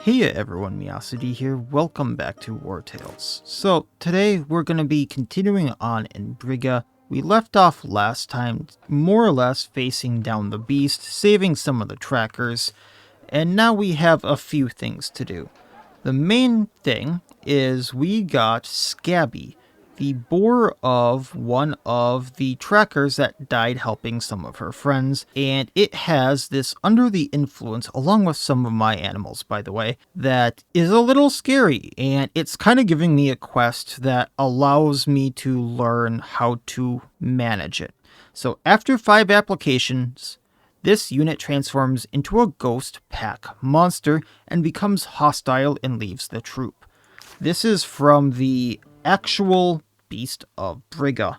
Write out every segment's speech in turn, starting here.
Hey everyone, Miacidae here, welcome back to Wartales. So today we're going to be continuing on in Brigga. We left off last time more or less facing down the beast, saving some of the trackers, and now we have a few things to do. The main thing is we got Scabby, the boar of one of the trackers that died helping some of her friends, and it has this under the influence, along with some of my animals, by the way, that is a little scary, and it's kind of giving me a quest that allows me to learn how to manage it. So after 5 applications, this unit transforms into a ghost pack monster and becomes hostile and leaves the troop. This is from the actual Beast of Brigga.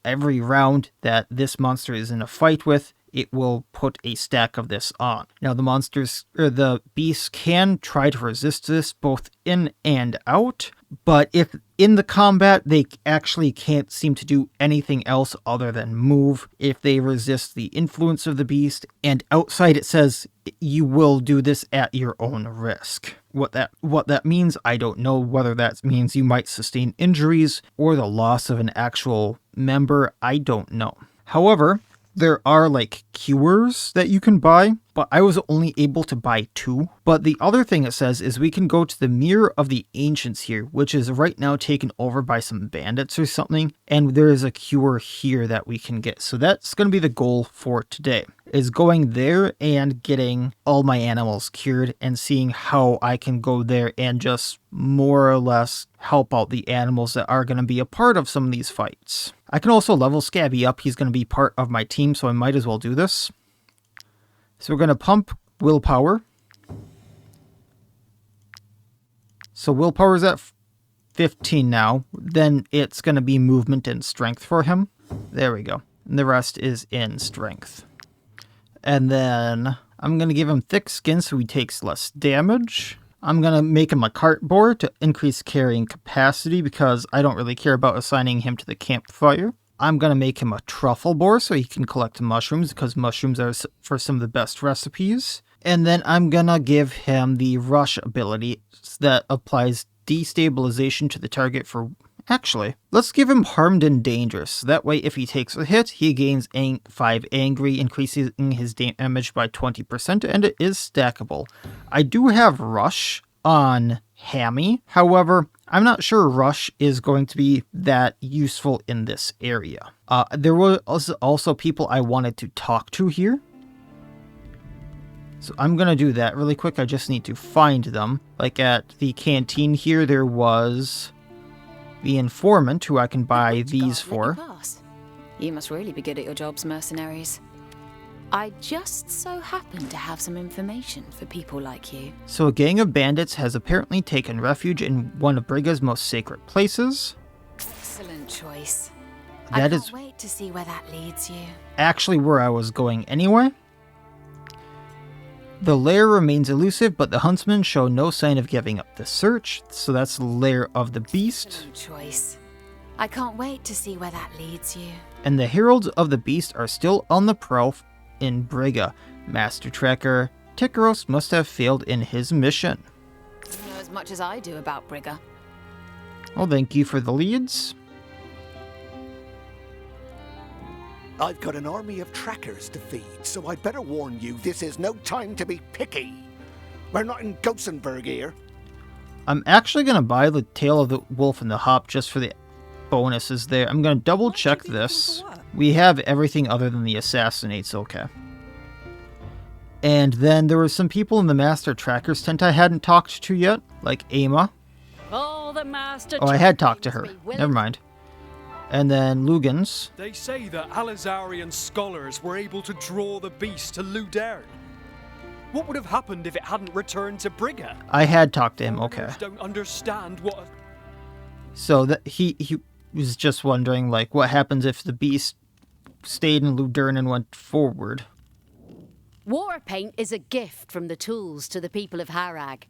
Every round that this monster is in a fight with, it will put a stack of this on. Now the beasts can try to resist this both in and out, but if in the combat they actually can't seem to do anything else other than move if they resist the influence of the beast, and outside it says you will do this at your own risk. What that means, I don't know. Whether that means you might sustain injuries or the loss of an actual member, I don't know. However, there are like cures that you can buy, but I was only able to buy 2. But the other thing it says is we can go to the Mirror of the Ancients here, which is right now taken over by some bandits or something, and there is a cure here that we can get. So that's going to be the goal for today, is going there and getting all my animals cured and seeing how I can go there and just more or less help out the animals that are going to be a part of some of these fights. I can also level Scabby up. He's going to be part of my team, so I might as well do this. So we're going to pump willpower. So willpower is at 15 now. Then it's going to be movement and strength for him. There we go. And the rest is in strength. And then I'm going to give him thick skin so he takes less damage. I'm going to make him a cart boar to increase carrying capacity because I don't really care about assigning him to the campfire. I'm going to make him a truffle boar so he can collect mushrooms because mushrooms are for some of the best recipes. And then I'm going to give him the rush ability that applies destabilization to the target for... Actually, let's give him harmed and dangerous. That way, if he takes a hit, he gains 5 angry, increasing his damage by 20%, and it is stackable. I do have Rush on Hammy. However, I'm not sure Rush is going to be that useful in this area. There were also people I wanted to talk to here. So I'm going to do that really quick. I just need to find them. Like at the canteen here, there was... the informant, who I can buy these for. You must really be good at your jobs, mercenaries. I just so happen to have some information for people like you. So a gang of bandits has apparently taken refuge in one of Brigga's most sacred places. Excellent choice. I can't wait to see where that leads you. Actually where I was going anyway. The lair remains elusive, but the huntsmen show no sign of giving up the search, so that's the lair of the beast. Excellent choice. I can't wait to see where that leads you. And the heralds of the beast are still on the prowl in Brigga. Master Tracker Tikaros must have failed in his mission. You know as much as I do about Brigga. Well, thank you for the leads. I've got an army of trackers to feed, so I'd better warn you, this is no time to be picky. We're not in Gothenburg here. I'm actually going to buy the Tail of the Wolf and the Hop just for the bonuses there. I'm going to double check this. We have everything other than the Assassinates, okay. And then there were some people in the Master Trackers tent I hadn't talked to yet, like Ama. Oh, I had talked to her. Never mind. And then Lugans. They say that Alazarian scholars were able to draw the beast to Ludern. What would have happened if it hadn't returned to Brigga? I had talked to him, okay. Don't understand what... So that he was just wondering, like, what happens if the beast stayed in Ludern and went forward? War paint is a gift from the tools to the people of Harag.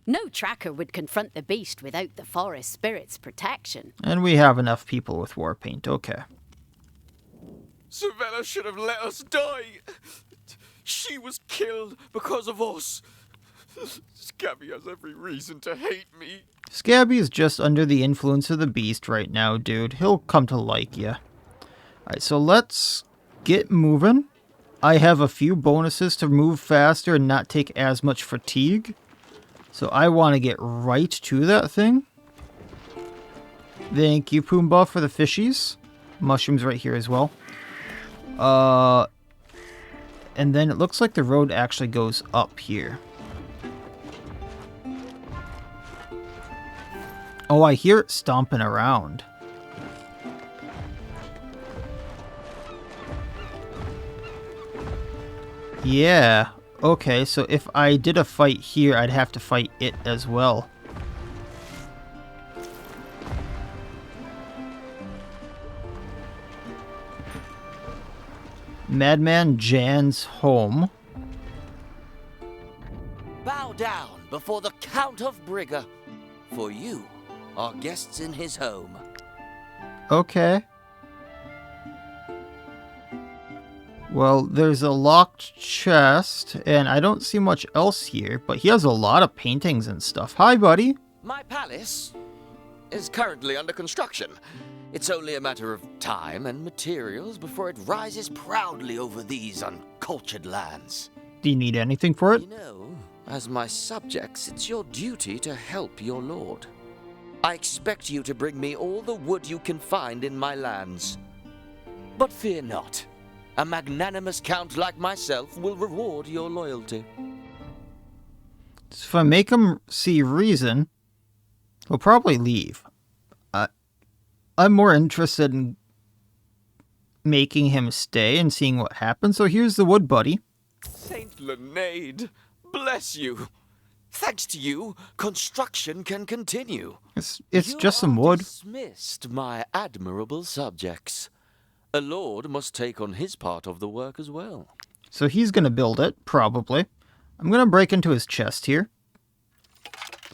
No tracker would confront the beast without the forest spirit's protection. And we have enough people with war paint, okay. Savella should have let us die. She was killed because of us. Scabby has every reason to hate me. Scabby is just under the influence of the beast right now, dude. He'll come to like you. Alright, so let's get moving. I have a few bonuses to move faster and not take as much fatigue. So I want to get right to that thing. Thank you, Pumbaa, for the fishies. Mushrooms right here as well. And then it looks like the road actually goes up here. Oh, I hear it stomping around. Yeah. Okay, so if I did a fight here, I'd have to fight it as well. Madman Jan's home. Bow down before the Count of Brigga, for you are guests in his home. Okay. Well, there's a locked chest, and I don't see much else here, but he has a lot of paintings and stuff. Hi, buddy. My palace is currently under construction. It's only a matter of time and materials before it rises proudly over these uncultured lands. Do you need anything for it? You know, as my subjects, it's your duty to help your lord. I expect you to bring me all the wood you can find in my lands. But fear not. A magnanimous count like myself will reward your loyalty. So if I make him see reason, he'll probably leave. I'm more interested in making him stay and seeing what happens. So here's the wood, buddy. Saint Leonade, bless you. Thanks to you, construction can continue. It's just some wood. Dismissed, my admirable subjects. A lord must take on his part of the work as well. So he's going to build it, probably. I'm going to break into his chest here.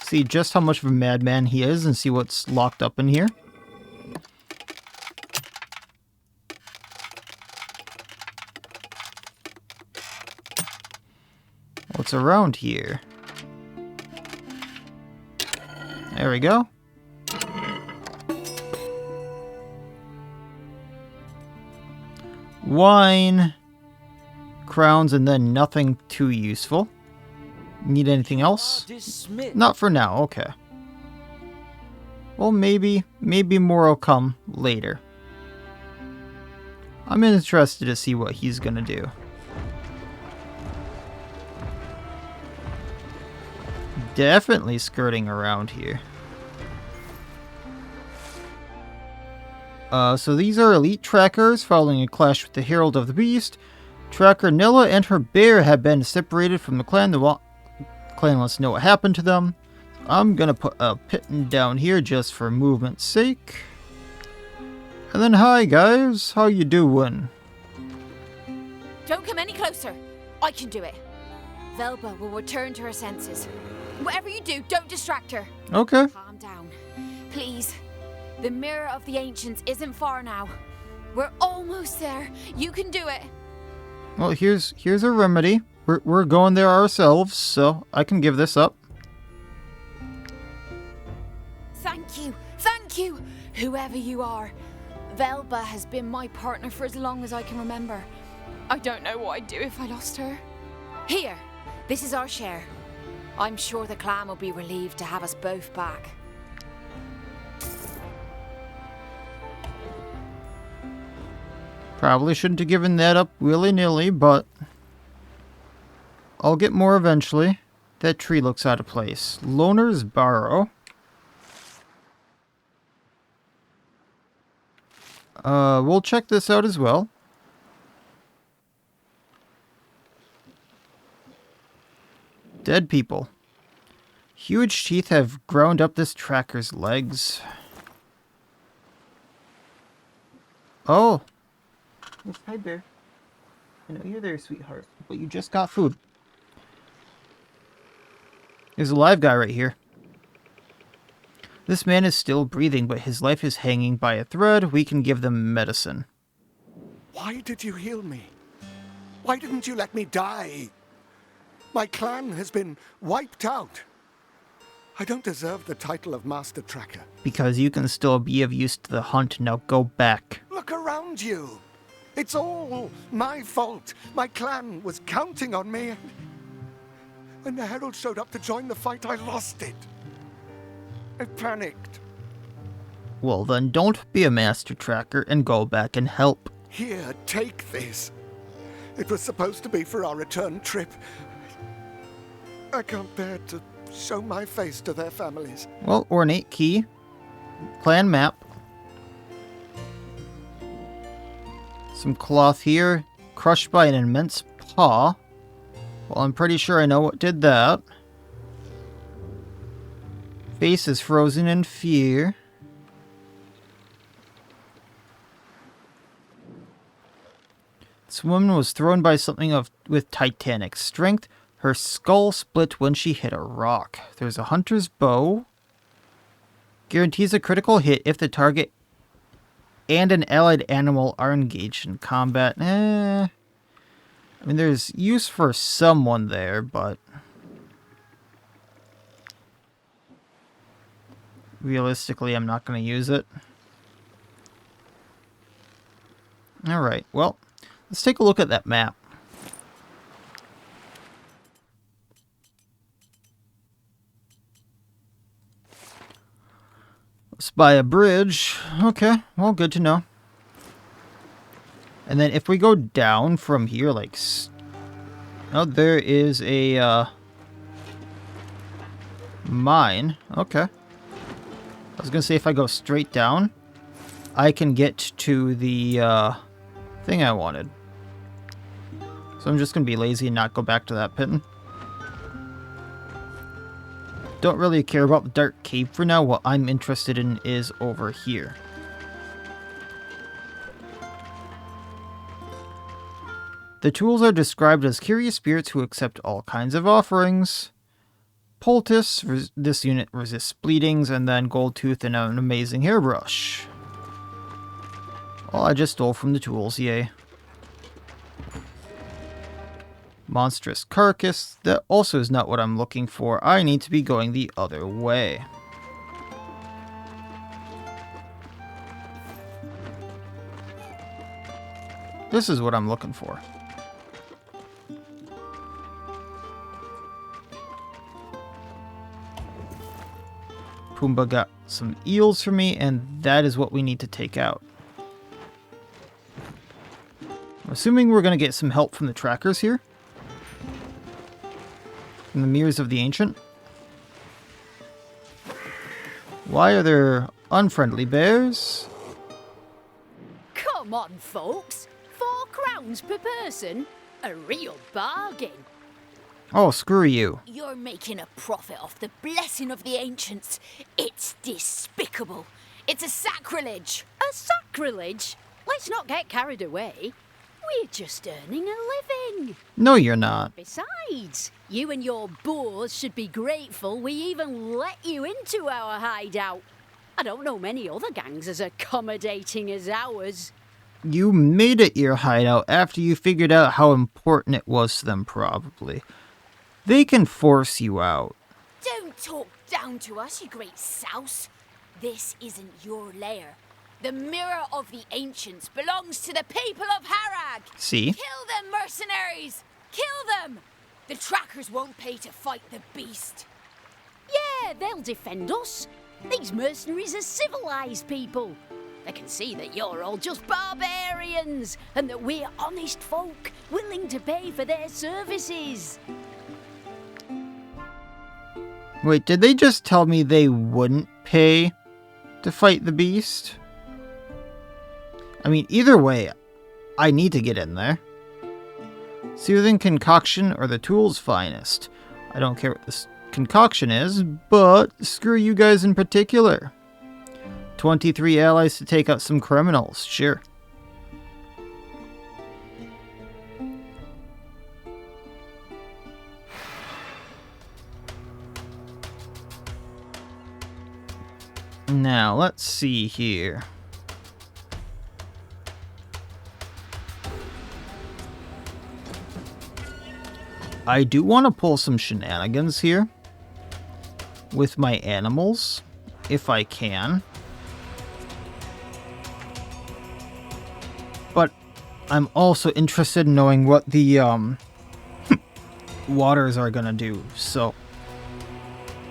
See just how much of a madman he is and see what's locked up in here. What's around here? There we go. Wine, crowns, and then nothing too useful. Need anything else? Dismissed. Not for now, okay. Well, maybe more will come later. I'm interested to see what he's gonna do. Definitely skirting around here. So these are elite trackers following a clash with the Herald of the Beast. Tracker Nilla and her bear have been separated from the clan. The clan wants to know what happened to them. I'm gonna put a pitten down here just for movement's sake. And then, hi guys, how you doing? Don't come any closer. I can do it. Velba will return to her senses. Whatever you do, don't distract her. Okay. Calm down. Please. The Mirror of the Ancients isn't far now. We're almost there. You can do it. Well, here's a remedy. We're going there ourselves, so I can give this up. Thank you. Thank you. Whoever you are. Velba has been my partner for as long as I can remember. I don't know what I'd do if I lost her. Here. This is our share. I'm sure the clan will be relieved to have us both back. Probably shouldn't have given that up willy-nilly, but I'll get more eventually. That tree looks out of place. Loner's Barrow. We'll check this out as well. Dead people. Huge teeth have ground up this tracker's legs. Oh. Yes, hi, Bear. I know you're there, sweetheart, but you just got food. There's a live guy right here. This man is still breathing, but his life is hanging by a thread. We can give them medicine. Why did you heal me? Why didn't you let me die? My clan has been wiped out. I don't deserve the title of Master Tracker. Because you can still be of use to the hunt. Now go back. Look around you. It's all my fault. My clan was counting on me. When the herald showed up to join the fight, I lost it. I panicked. Well, then don't be a master tracker and go back and help. Here, take this. It was supposed to be for our return trip. I can't bear to show my face to their families. Well, ornate key. Clan map. Some cloth here. Crushed by an immense paw. Well, I'm pretty sure I know what did that. Face is frozen in fear. This woman was thrown by something with titanic strength. Her skull split when she hit a rock. There's a hunter's bow. Guarantees a critical hit if the target and an allied animal are engaged in combat. I mean, there's use for someone there, but realistically, I'm not going to use it. Alright, well, let's take a look at that map. Let's buy a bridge. Okay, well, good to know. And then if we go down from here, like... Oh, there is a, mine. Okay. I was gonna say if I go straight down, I can get to the, thing I wanted. So I'm just gonna be lazy and not go back to that pit. Don't really care about the dark cave for now. What I'm interested in is over here. The tools are described as curious spirits who accept all kinds of offerings. Poultice, this unit resists bleedings, and then Gold Tooth and an amazing hairbrush. Well, I just stole from the tools, yay. Monstrous carcass, that also is not what I'm looking for. I need to be going the other way. This is what I'm looking for. Pumbaa got some eels for me, and that is what we need to take out. I'm assuming we're going to get some help from the trackers here. From the Mirrors of the Ancient. Why are there unfriendly bears? Come on, folks. 4 crowns per person? A real bargain. Oh, screw you. You're making a profit off the blessing of the ancients. It's despicable. It's a sacrilege. A sacrilege? Let's not get carried away. We're just earning a living. No, you're not. Besides, you and your boars should be grateful we even let you into our hideout. I don't know many other gangs as accommodating as ours. You made it your hideout after you figured out how important it was to them, probably. They can force you out. Don't talk down to us, you great souse. This isn't your lair. The Mirror of the Ancients belongs to the people of Harag. See? Kill them, mercenaries! Kill them! The trackers won't pay to fight the beast. Yeah, they'll defend us. These mercenaries are civilized people. They can see that you're all just barbarians and that we're honest folk willing to pay for their services. Wait, did they just tell me they wouldn't pay to fight the beast? I mean, either way, I need to get in there. Soothing concoction or the tool's finest. I don't care what this concoction is, but screw you guys in particular. 23 allies to take out some criminals, sure. Now, let's see here. I do want to pull some shenanigans here with my animals, if I can. But I'm also interested in knowing what the waters are gonna do, so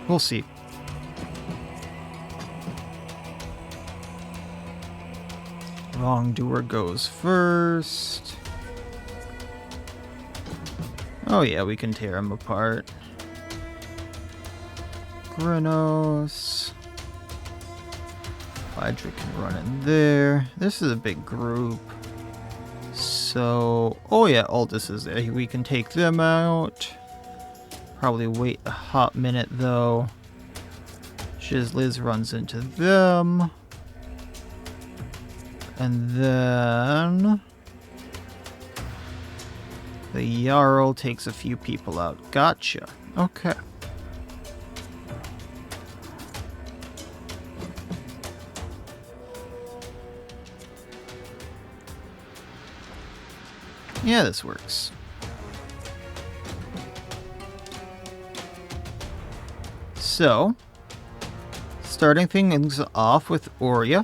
we'll see. Wrongdoer goes first. Oh yeah, we can tear him apart. Grinos. Hydra can run in there. This is a big group. So, oh yeah, Aldous is there. We can take them out. Probably wait a hot minute though. Shizliz runs into them. And then the Jarl takes a few people out. Gotcha. Okay. Yeah, this works. So, starting things off with Oria.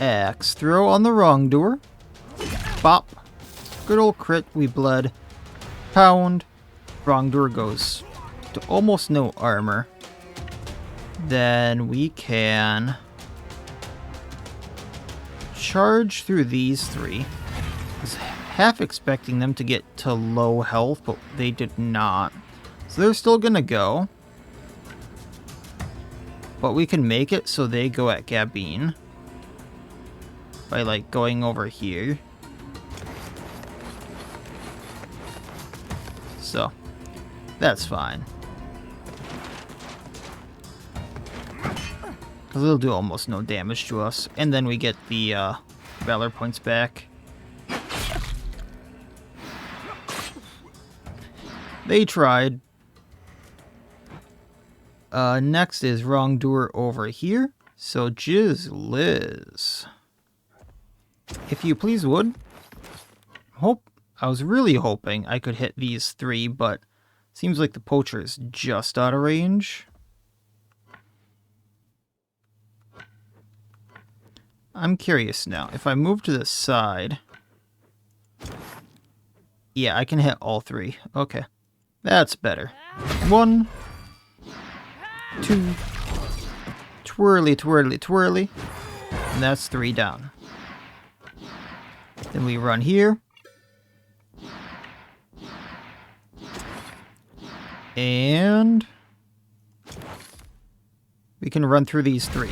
Axe throw on the wrongdoer. Bop. Good old crit, we bled. Pound. Wrongdoer goes to almost no armor. Then we can charge through these three. I was half expecting them to get to low health, but they did not. So they're still gonna go. But we can make it so they go at Gabine. By like going over here. So, that's fine. Because it'll do almost no damage to us. And then we get the Valor points back. They tried. Next is Wrongdoer over here. So, Jizz Liz. If you please would. I was really hoping I could hit these three, but seems like the poacher is just out of range. I'm curious now. If I move to the side... Yeah, I can hit all three. Okay. That's better. 1, 2, twirly, twirly, twirly. And that's 3 down. Then we run here. And we can run through these 3.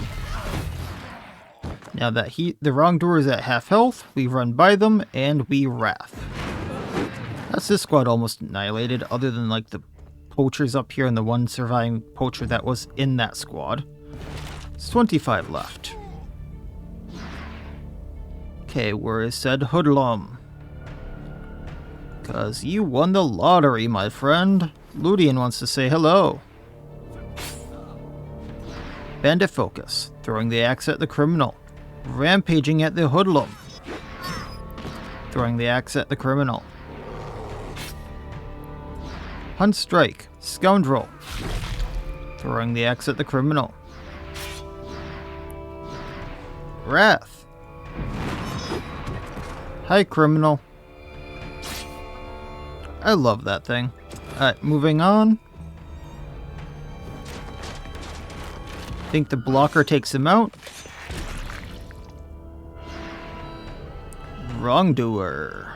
Now that the wrongdoer is at half health, we run by them and we wrath. That's this squad almost annihilated, other than like the poachers up here and the one surviving poacher that was in that squad. It's 25 left. Okay, where is said hoodlum? 'Cause you won the lottery, my friend. Ludian wants to say hello. Bandit focus, throwing the axe at the criminal. Rampaging at the hoodlum. Throwing the axe at the criminal. Hunt strike, scoundrel. Throwing the axe at the criminal. Wrath. Hi, criminal. I love that thing. Alright, moving on. Think the blocker takes him out. Wrongdoer.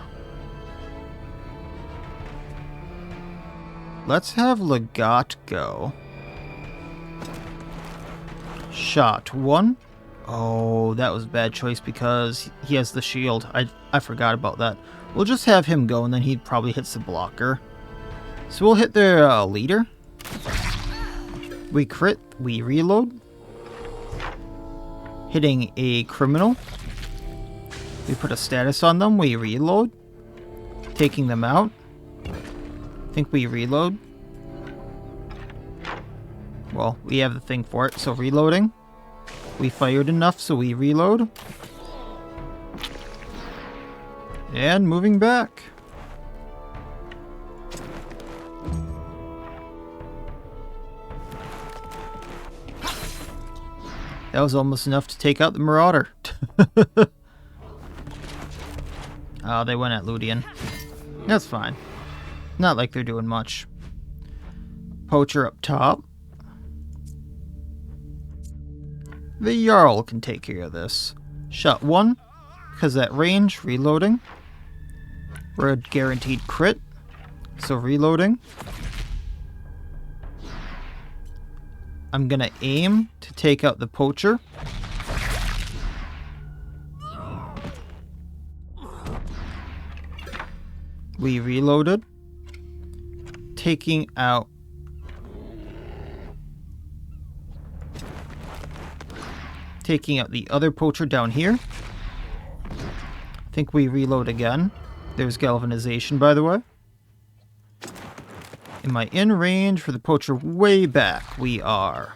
Let's have Legat go. Shot 1. Oh, that was a bad choice because he has the shield. I forgot about that. We'll just have him go and then he probably hits the blocker. So we'll hit their leader. We crit, we reload. Hitting a criminal. We put a status on them, we reload. Taking them out. Think we reload. Well, we have the thing for it, so reloading. We fired enough, so we reload. And moving back. That was almost enough to take out the Marauder. Oh, they went at Ludian. That's fine. Not like they're doing much. Poacher up top. The Jarl can take care of this. Shot 1, because that range, reloading. We're a guaranteed crit, so reloading. I'm gonna aim to take out the Poacher. We reloaded. Taking out the other Poacher down here. I think we reload again. There's galvanization, by the way. Am I in range for the Poacher way back? We are.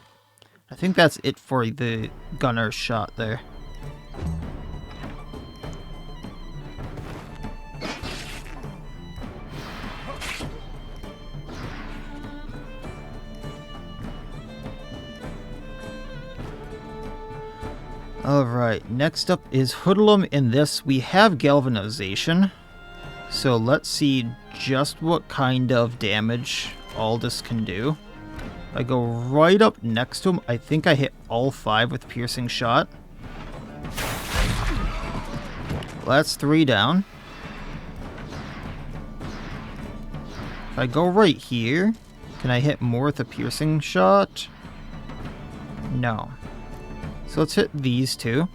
I think that's it for the gunner shot there. Alright, next up is Hoodlum. In this, we have galvanization. So let's see just what kind of damage all this can do. I go right up next to him. I think I hit all 5 with piercing shot. Well, that's 3 down. If I go right here, can I hit more with a piercing shot? No. So let's hit these 2.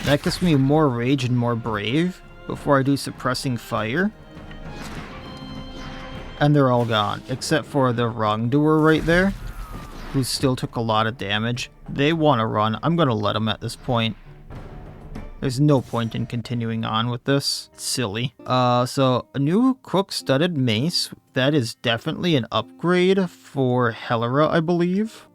That gives me more rage and more brave before I do suppressing fire. And they're all gone, except for the wrongdoer right there, who still took a lot of damage. They want to run. I'm going to let them at this point. There's no point in continuing on with this. It's silly. So a new crook-studded mace. That is definitely an upgrade for Helera, I believe.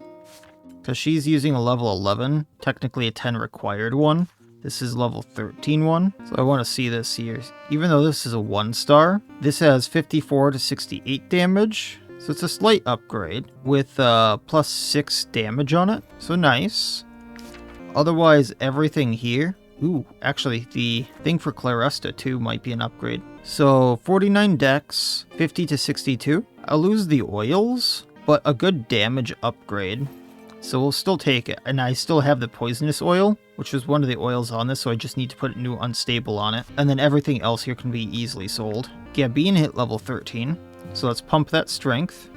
Because she's using a level 11, technically a 10 required one. This is level 13 one. So I want to see this here. Even though this is a 1-star, this has 54 to 68 damage. So it's a slight upgrade with plus 6 damage on it. So nice. Otherwise, everything here. Ooh, actually, the thing for Claresta too might be an upgrade. So 49 dex, 50 to 62. I'll lose the oils, but a good damage upgrade. So we'll still take it. And I still have the poisonous oil, which was one of the oils on this, so I just need to put a new unstable on it. And then everything else here can be easily sold. Gabine hit level 13, so let's pump that strength.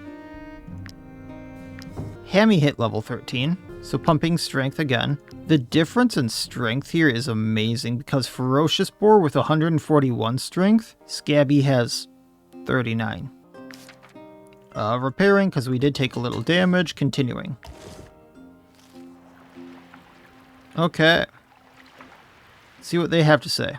Hammy hit level 13, so pumping strength again. The difference in strength here is amazing, because Ferocious Boar with 141 strength, Scabby has 39. Repairing, because we did take a little damage, continuing. Okay. See what they have to say.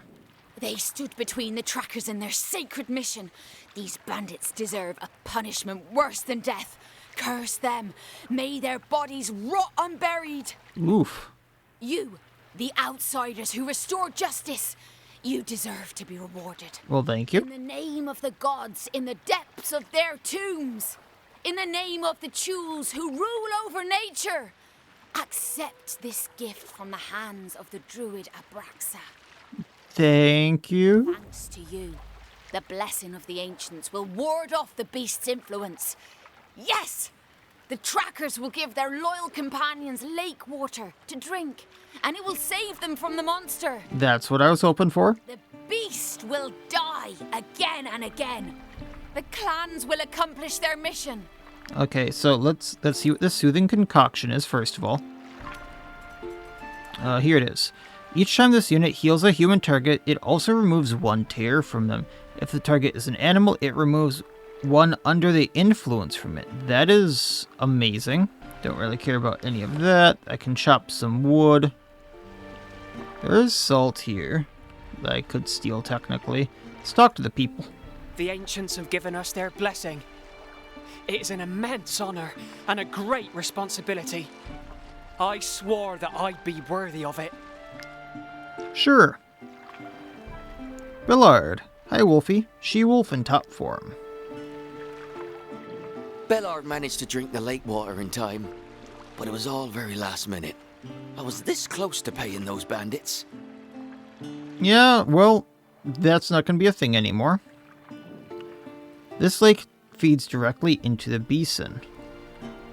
They stood between the trackers and their sacred mission. These bandits deserve a punishment worse than death. Curse them. May their bodies rot unburied. Oof. You, the outsiders who restored justice, you deserve to be rewarded. Well, thank you. In the name of the gods, in the depths of their tombs, in the name of the Chuls who rule over nature, accept this gift from the hands of the druid Abraxa. Thank you. Thanks to you, the blessing of the ancients will ward off the beast's influence. Yes! The trackers will give their loyal companions lake water to drink, and it will save them from the monster. That's what I was hoping for. The beast will die again and again. The clans will accomplish their mission. Okay, so let's see what this soothing concoction is first of all. Here it is. Each time this unit heals a human target, it also removes 1 tear from them. If the target is an animal, it removes 1 under the influence from it. That is amazing. Don't really care about any of that. I can chop some wood. There is salt here that I could steal technically. Let's talk to the people. The ancients have given us their blessing. It is an immense honor and a great responsibility. I swore that I'd be worthy of it. Sure. Billard. Hi, Wolfie. She-wolf in top form. Bellard managed to drink the lake water in time, but it was all very last minute. I was this close to paying those bandits. Yeah, well, that's not going to be a thing anymore. This lake feeds directly into the basin.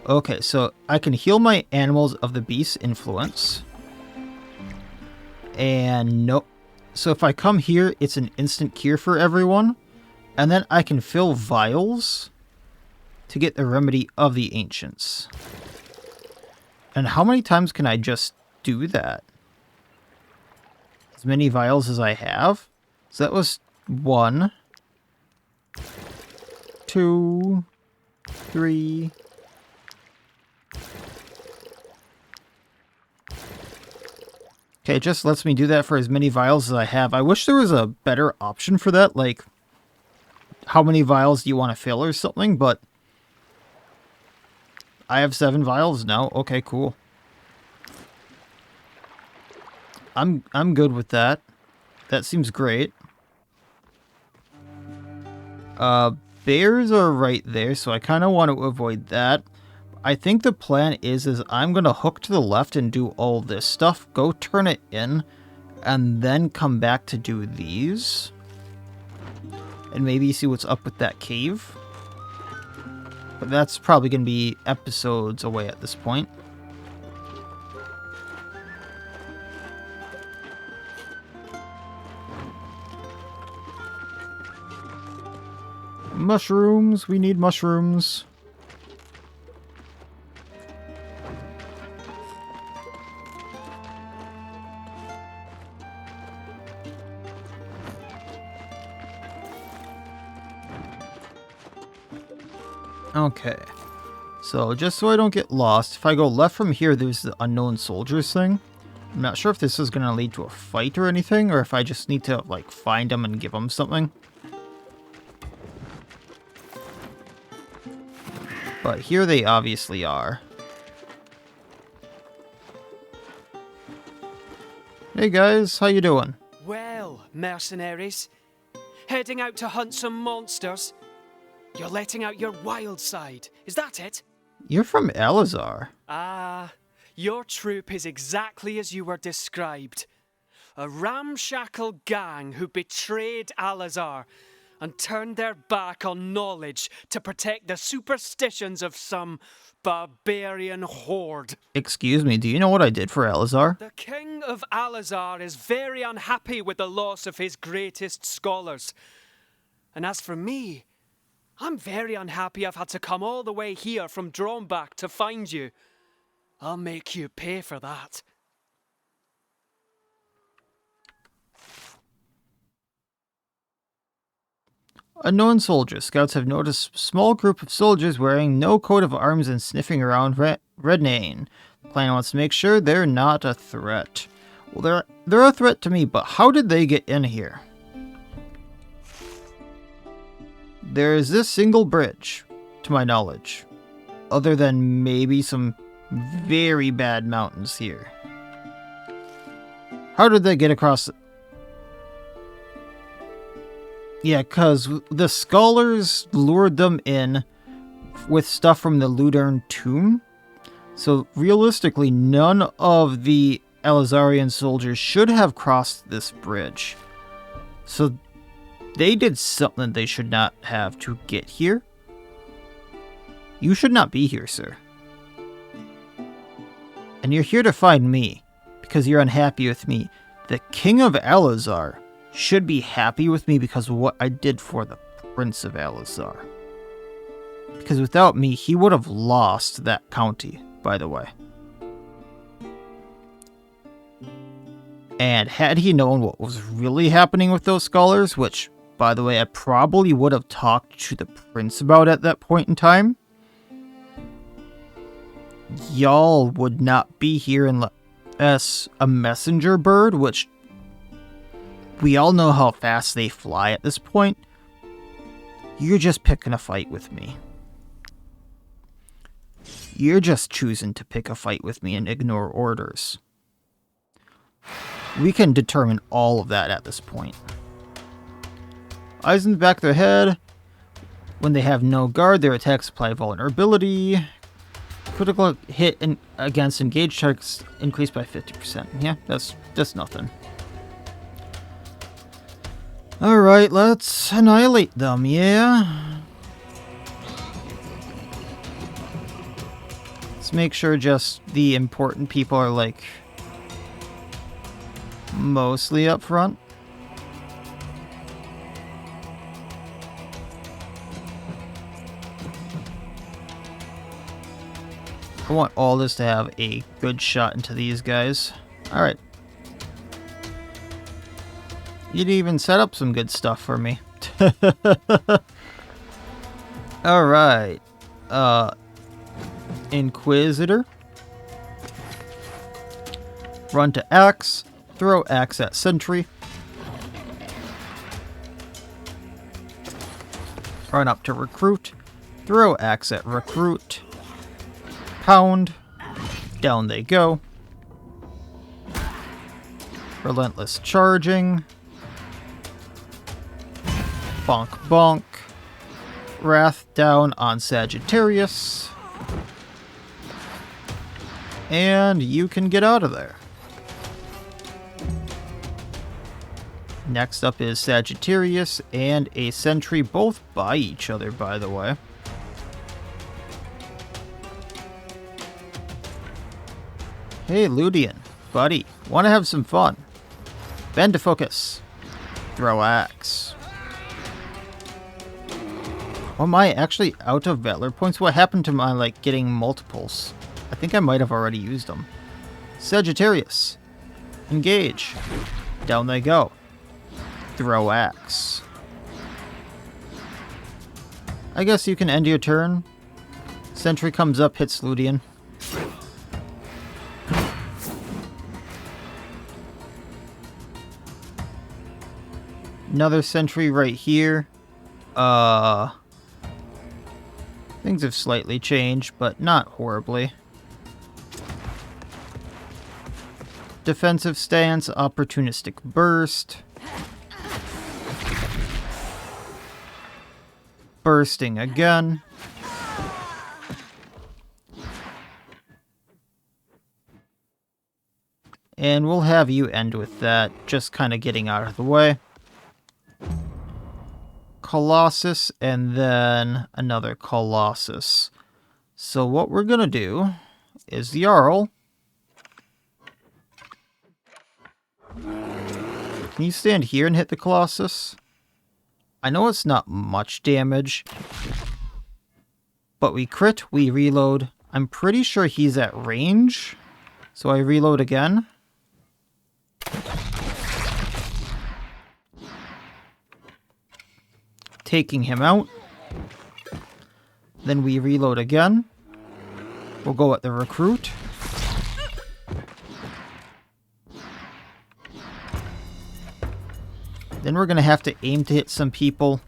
Okay, so I can heal my animals of the beast's influence. And nope. So if I come here, it's an instant cure for everyone. And then I can fill vials to get the remedy of the ancients. And how many times can I just do that? As many vials as I have? So that was 1, 2, 3. Okay, it just lets me do that for as many vials as I have. I wish there was a better option for that, like how many vials do you want to fill or something, but I have 7 vials now. Okay, cool. I'm good with that. That seems great. Bears are right there, so I kind of want to avoid that. I think the plan is I'm going to hook to the left and do all this stuff, go turn it in, and then come back to do these. And maybe see what's up with that cave. But that's probably going to be episodes away at this point. Mushrooms, we need mushrooms. Okay, so just so I don't get lost, if I go left from here, there's the unknown soldiers thing. I'm not sure if this is going to lead to a fight or anything, or if I just need to, like, find them and give them something. But here they obviously are. Hey guys, how you doing? Well, mercenaries, heading out to hunt some monsters. You're letting out your wild side, is that it? You're from Alazar. Ah, your troop is exactly as you were described. A ramshackle gang who betrayed Alazar and turned their back on knowledge to protect the superstitions of some barbarian horde. Excuse me, do you know what I did for Alazar? The king of Alazar is very unhappy with the loss of his greatest scholars. And as for me, I'm very unhappy I've had to come all the way here from Drombach to find you. I'll make you pay for that. Unknown soldiers. Scouts have noticed a small group of soldiers wearing no coat of arms and sniffing around Rednane. The clan wants to make sure they're not a threat. Well, they're a threat to me, but how did they get in here? There is this single bridge, to my knowledge, other than maybe some very bad mountains here. How did they get across? Yeah, because the scholars lured them in with stuff from the Ludern tomb. So realistically, none of the Alazarian soldiers should have crossed this bridge. So they did something they should not have to get here. You should not be here, sir. And you're here to find me, because you're unhappy with me. The King of Alazar should be happy with me because of what I did for the Prince of Alazar. Because without me, he would have lost that county, by the way. And had he known what was really happening with those scholars, which, by the way, I probably would have talked to the prince about at that point in time, y'all would not be here as a messenger bird, which we all know how fast they fly at this point. You're just picking a fight with me. You're just choosing to pick a fight with me and ignore orders. We can determine all of that at this point. Eyes in the back of their head. When they have no guard, their attacks apply vulnerability. Critical hit against engaged targets increased by 50%. Yeah, that's nothing. Alright, let's annihilate them, yeah? Let's make sure just the important people are, like, mostly up front. I want all this to have a good shot into these guys. Alright. You'd even set up some good stuff for me. Alright. Inquisitor. Run to axe. Throw axe at sentry. Run up to recruit. Throw axe at recruit. Pound. Down they go. Relentless charging. Bonk bonk. Wrath down on Sagittarius. And you can get out of there. Next up is Sagittarius and a sentry, both by each other, by the way. Hey, Ludian, buddy, want to have some fun? Bend to focus. Throw axe. Oh, am I actually out of Valor points? What happened to my, like, getting multiples? I think I might have already used them. Sagittarius. Engage. Down they go. Throw axe. I guess you can end your turn. Sentry comes up, hits Ludian. Another sentry right here. Things have slightly changed, but not horribly. Defensive stance, opportunistic burst. Bursting again. And we'll have you end with that, just kind of getting out of the way. Colossus, and then another Colossus. So what we're going to do is the Jarl. Can you stand here and hit the Colossus? I know it's not much damage, but we crit, we reload. I'm pretty sure he's at range, so I reload again. Taking him out. Then we reload again. We'll go at the recruit. Then we're going to have to aim to hit some people.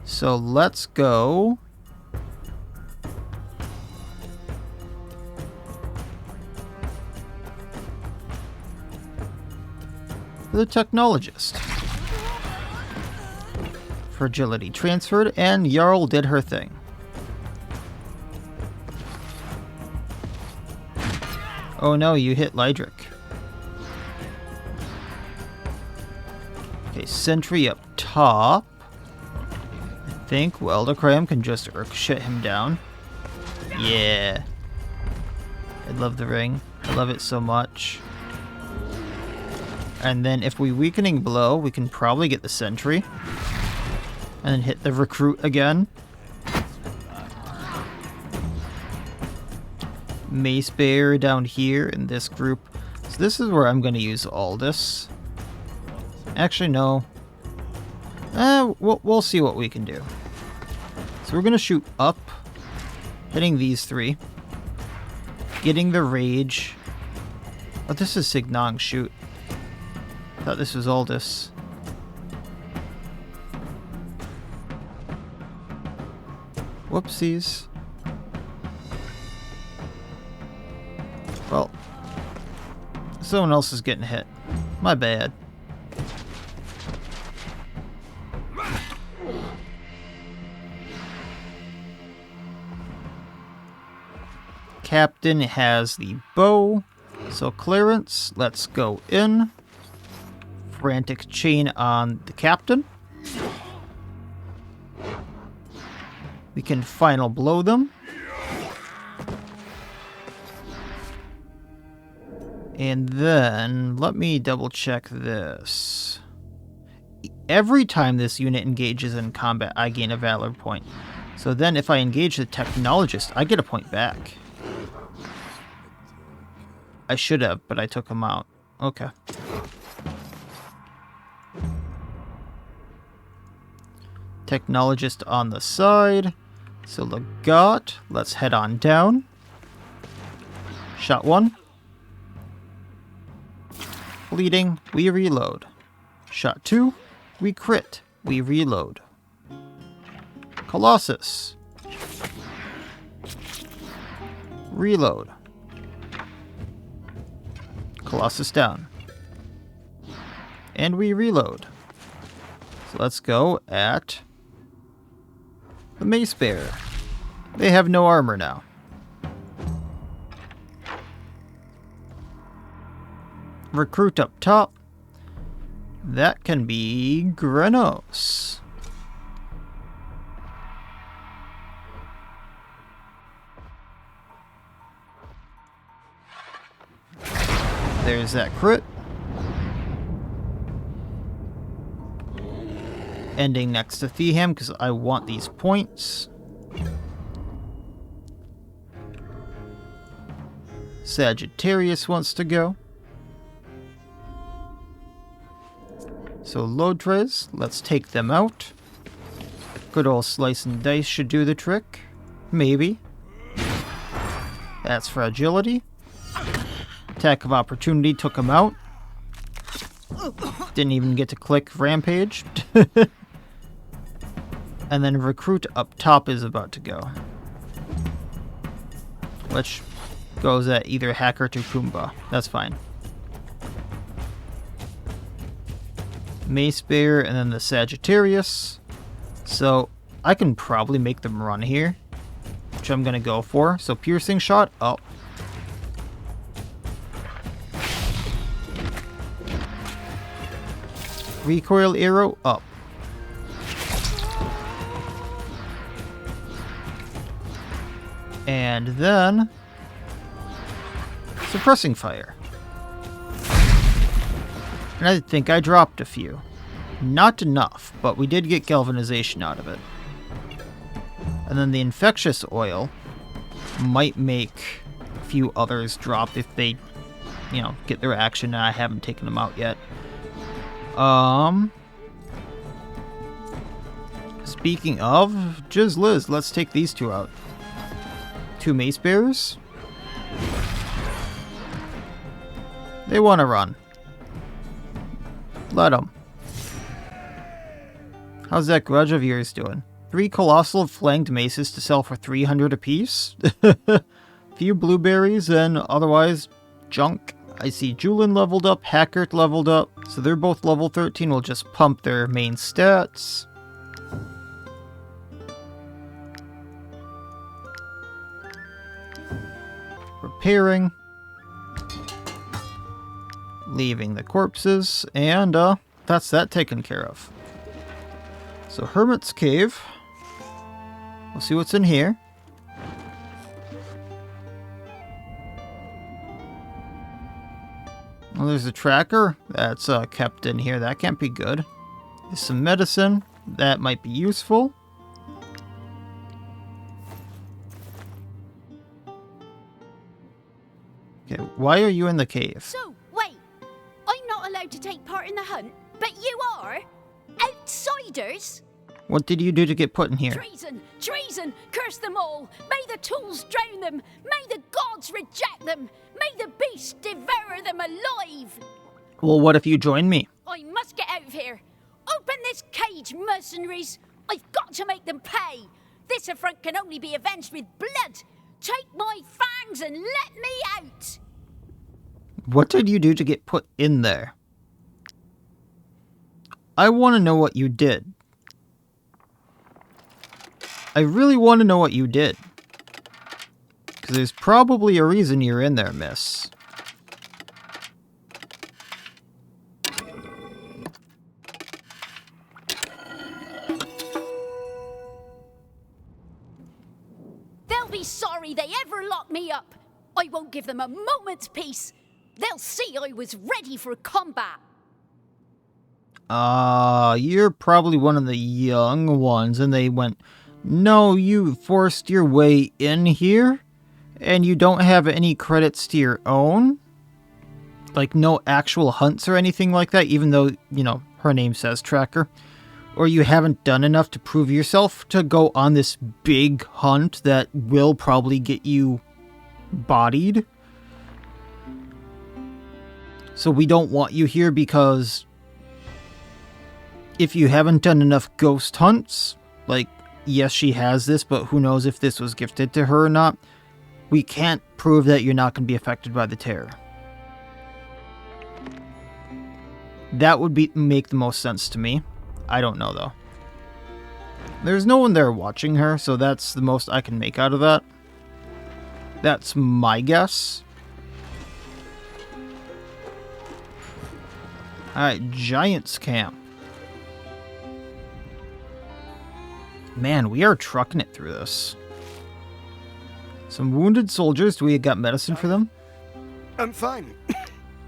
So let's go. The technologist. Fragility transferred, and Jarl did her thing. Oh no, you hit Lydric. Okay, sentry up top. I think Weldacram can just shut him down. Yeah. I love the ring. I love it so much. And then if we weakening blow, we can probably get the sentry. And then hit the recruit again. Mace Bear down here in this group. So this is where I'm going to use Aldous. Actually, no. We'll see what we can do. So we're going to shoot up. Hitting these three. Getting the rage. Oh, this is Signong. Shoot. I thought this was Aldous. Whoopsies. Well, someone else is getting hit. My bad. captain has the bow. So clearance, let's go in. Frantic chain on the captain. We can final blow them. And then, let me double check this. Every time this unit engages in combat, I gain a valor point. So then if I engage the technologist, I get a point back. I should have, but I took him out. Okay. Technologist on the side. So Legat, let's head on down. Shot 1. Bleeding, we reload. Shot 2, we crit, we reload. Colossus. Reload. Colossus down. And we reload. So let's go at the Mace Bearer. They have no armor now. Recruit up top. That can be Grenos. There's that crit. Ending next to Theham because I want these points. Sagittarius wants to go. So Lodres, let's take them out. Good old slice and dice should do the trick. Maybe. That's fragility. Attack of opportunity took him out. Didn't even get to click Rampage. And then Recruit up top is about to go. Which goes at either Hacker to Kumba. That's fine. Mace Bearer and then the Sagittarius. So I can probably make them run here, which I'm going to go for. So Piercing Shot up. Recoil Arrow up. And then Suppressing Fire. And I think I dropped a few. Not enough, but we did get galvanization out of it. And then the Infectious Oil might make a few others drop if they, get their action, and I haven't taken them out yet. Speaking of, Jizz Liz, let's take these two out. 2 Mace Bearers. They want to run. Let them. How's that grudge of yours doing? 3 colossal flanked maces to sell for 300 apiece. Few blueberries and otherwise junk. I see Julin leveled up, Hackert leveled up, so they're both level 13. We'll just pump their main stats. Repairing. Leaving the corpses, and that's that taken care of. So Hermit's Cave. We'll see what's in here. Well, there's a tracker that's kept in here. That can't be good. There's some medicine. That might be useful. Okay, why are you in the cave? So, wait. I'm not allowed to take part in the hunt, but you are? Outsiders? What did you do to get put in here? Treason! Treason! Curse them all! May the tools drown them! May the gods reject them! May the beasts devour them alive! Well, what if you join me? I must get out of here! Open this cage, mercenaries! I've got to make them pay! This affront can only be avenged with blood! Take my fangs and let me out! What did you do to get put in there? I want to know what you did. I really want to know what you did. Because there's probably a reason you're in there, miss. They'll be sorry they ever locked me up. I won't give them a moment's peace. They'll see I was ready for combat. You're probably one of the young ones, and they went, no, you forced your way in here, and you don't have any credits to your own? Like, no actual hunts or anything like that, even though, you know, her name says Tracker? Or you haven't done enough to prove yourself to go on this big hunt that will probably get you bodied? So we don't want you here because if you haven't done enough ghost hunts, like, yes, she has this, but who knows if this was gifted to her or not, we can't prove that you're not going to be affected by the terror. That would make the most sense to me. I don't know, though. There's no one there watching her, so that's the most I can make out of that. That's my guess. Alright, Giant's Camp. Man, we are trucking it through this. Some wounded soldiers. Do we got medicine for them? I'm fine.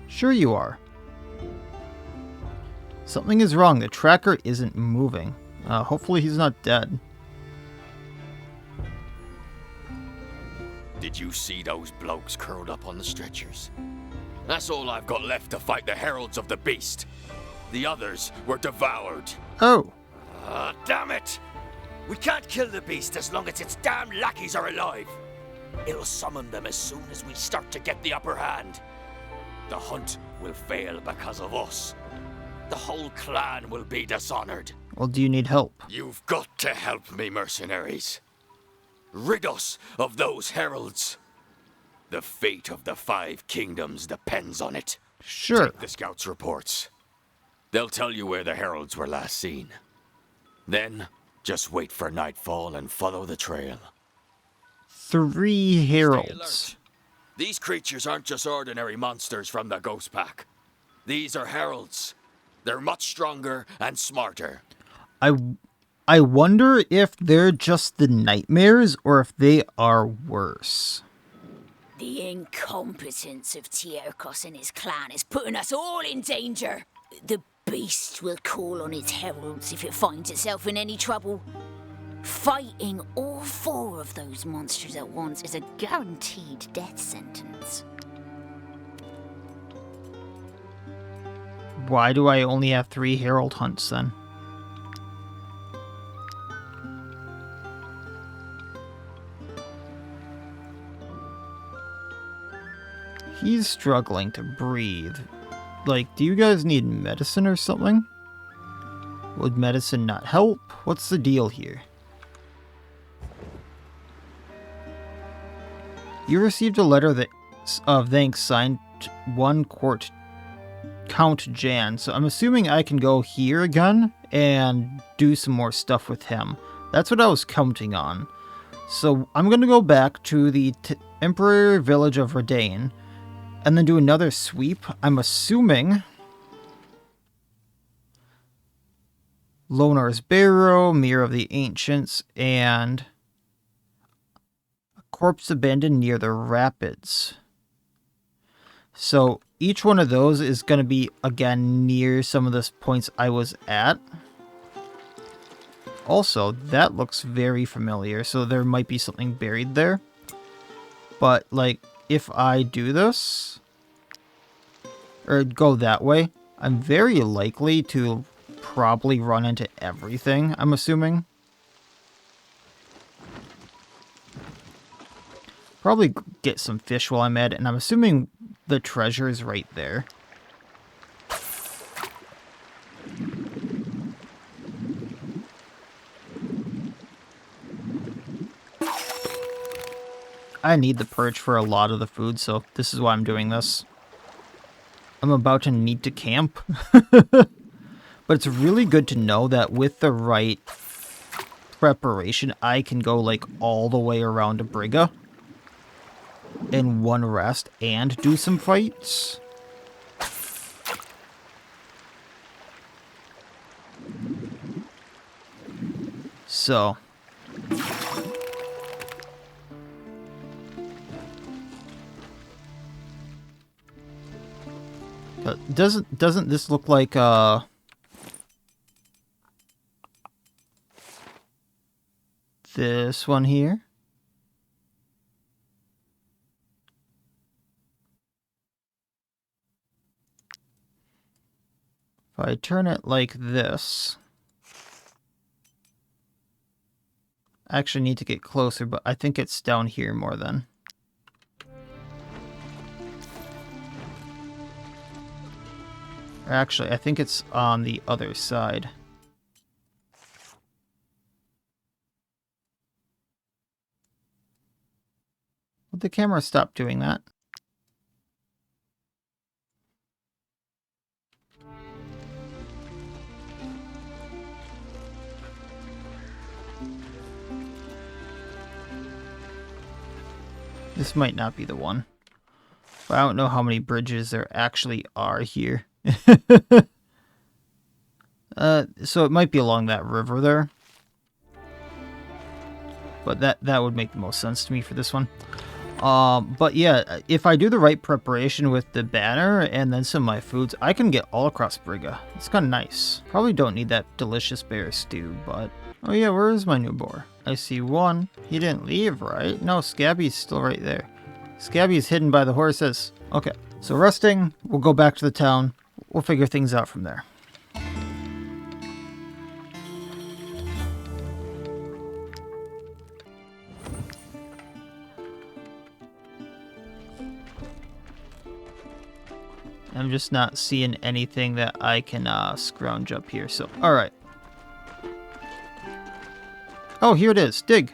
Sure you are. Something is wrong. The tracker isn't moving. Hopefully he's not dead. Did you see those blokes curled up on the stretchers? That's all I've got left to fight the heralds of the beast. The others were devoured. Oh. Damn it! We can't kill the beast as long as its damn lackeys are alive. It'll summon them as soon as we start to get the upper hand. The hunt will fail because of us. The whole clan will be dishonored. Well, do you need help? You've got to help me, mercenaries. Rid us of those heralds. The fate of the 5 kingdoms depends on it. Sure. Take the scouts' reports. They'll tell you where the heralds were last seen. Then, just wait for nightfall and follow the trail. 3 Stay heralds. alert. These creatures aren't just ordinary monsters from the Ghost Pack. These are heralds. They're much stronger and smarter. I wonder if they're just the nightmares or if they are worse. The incompetence of Tierkos and his clan is putting us all in danger. The beast will call on its heralds if it finds itself in any trouble. Fighting all 4 of those monsters at once is a guaranteed death sentence. Why do I only have 3 herald hunts then? He's struggling to breathe. Like, do you guys need medicine or something? Would medicine not help? What's the deal here? You received a letter of thanks signed 1 Court Count Jan, so I'm assuming I can go here again and do some more stuff with him. That's what I was counting on. So I'm going to go back to the Emperor Village of Redain and then do another sweep. I'm assuming Lonar's Barrow, Mirror of the Ancients, and a corpse abandoned near the rapids. So each one of those is going to be, again, near some of the points I was at. Also, that looks very familiar, so there might be something buried there. But, like, if I do this, or go that way, I'm very likely to probably run into everything, I'm assuming. Probably get some fish while I'm at it, and I'm assuming the treasure is right there. I need the purge for a lot of the food, so this is why I'm doing this. I'm about to need to camp. But it's really good to know that with the right preparation, I can go, like, all the way around to Brigga. in one rest and do some fights. So doesn't this look like this one here? If I turn it like this, I actually need to get closer, but I think it's down here more than. Actually, I think it's on the other side. Would the camera stop doing that? This might not be the one. But I don't know how many bridges there actually are here. So it might be along that river there. But that would make the most sense to me for this one. But yeah, if I do the right preparation with the banner and then some of my foods, I can get all across Brigga. It's kind of nice. Probably don't need that delicious bear stew, but... Oh yeah, where is my new boar? I see one. He didn't leave, right? No, Scabby's still right there. Scabby's hidden by the horses. Okay, so resting, we'll go back to the town. We'll figure things out from there. I'm just not seeing anything that I can scrounge up here, so... Alright. Oh, here it is. Dig.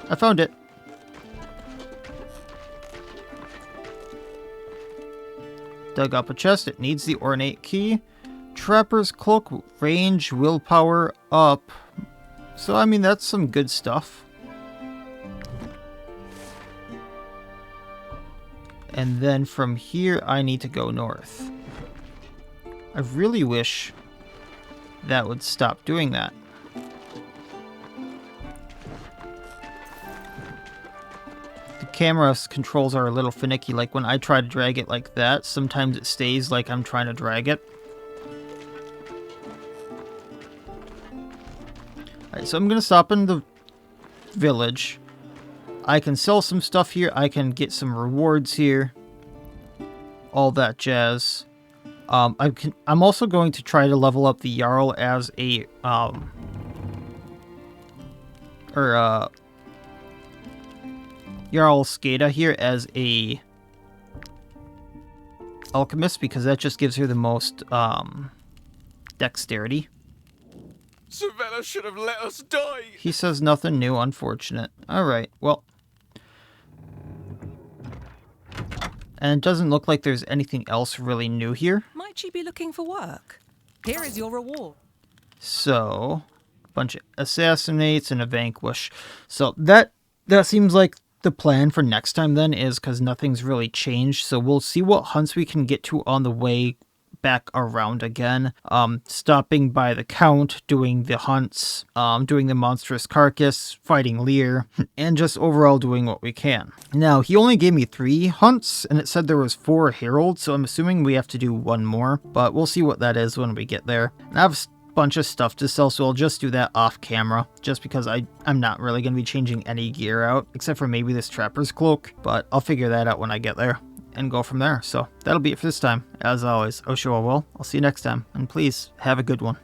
I found it. Dug up a chest. It needs the ornate key. Trapper's cloak. Range, willpower up. So, I mean, that's some good stuff. And then from here, I need to go north. I really wish that would stop doing that. The camera's controls are a little finicky. Like when I try to drag it like that, sometimes it stays like I'm trying to drag it. Alright, so I'm going to stop in the village. I can sell some stuff here. I can get some rewards here. All that jazz. I'm also going to try to level up the Jarl as a... Jarl Skada here as a... alchemist, because that just gives her the most, dexterity. Savannah should have let us die! He says nothing new, unfortunate. Alright, well... And it doesn't look like there's anything else really new here. Might you be looking for work? Here is your reward. So, a bunch of assassinates and a vanquish. So that seems like the plan for next time then, is because nothing's really changed. So we'll see what hunts we can get to on the way back around again. Stopping by the Count, doing the hunts, doing the monstrous carcass, fighting Lear, and just overall doing what we can. Now, he only gave me 3 hunts, and it said there was 4 heralds, so I'm assuming we have to do 1 more, but we'll see what that is when we get there. And I have a bunch of stuff to sell, so I'll just do that off camera, just because I'm not really going to be changing any gear out, except for maybe this Trapper's Cloak, but I'll figure that out when I get there. And go from there. So that'll be it for this time. As always, Osho will. I'll see you next time. And please, have a good one.